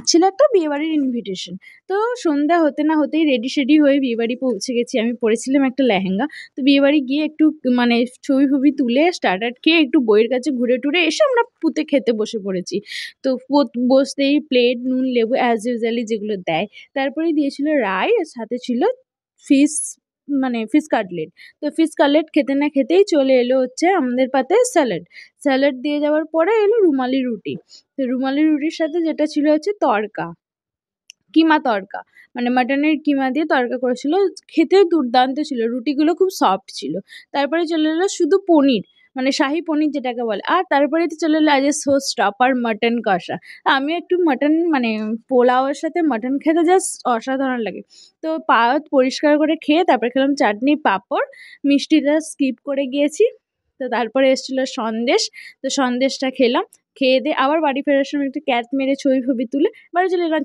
ছিল একটা বিয়েবাড়ির ইনভিটেশন। তো সন্ধ্যা হতে না হতেই রেডি সেডি হয়ে বিয়েবাড়ি পৌঁছে গেছি। আমি পরেছিলাম একটা লেহেঙ্গা। তো বিয়েবাড়ি গিয়ে একটু মানে ছবি ফবি তুলে স্টার্টার খেয়ে একটু বইয়ের কাছে ঘুরে টুরে এসে আমরা পুতে খেতে বসে পড়েছি। তো বসতেই প্লেট, নুন, লেবু অ্যাজ ইউজুয়ালি যেগুলো দেয়। তারপরে দিয়েছিল রাই, আর সাথে ছিল ফিশ, মানে ফিশ কাটলেট। তো ফিশ কাটলেট খেতে না খেতেই চলে এলো হচ্ছে আমাদের পাতে স্যালাড। স্যালাড দিয়ে যাওয়ার পরে এলো রুমালি রুটি। তো রুমালি রুটির সাথে যেটা ছিল হচ্ছে তড়কা, কিমা তড়কা, মানে মাটনের কিমা দিয়ে তড়কা করেছিল। খেতেও দুর্দান্ত ছিল, রুটিগুলো খুব সফট ছিল। তারপরে চলে এলো শুধু পনির, মানে শাহি পনির যেটাকে বলে। আর তারপরে তো চলে এলো as a show stopper mutton কষা। আমি একটু মাটন মানে পোলাওয়ের সাথে মাটন খেতে জাস্ট অসাধারণ লাগে। তো পাত পরিষ্কার করে খেয়ে তারপরে খেলাম চাটনি, পাঁপড়। মিষ্টিটা স্কিপ করে গিয়েছি। তো তারপরে এসেছিল সন্দেশ। তো সন্দেশটা খেলাম। খেয়ে দিয়ে আবার বাড়ি ফেরার সময় একটু ক্যাচ মেরে ছবি ফবি তুলে বাড়ি চলে এলাম।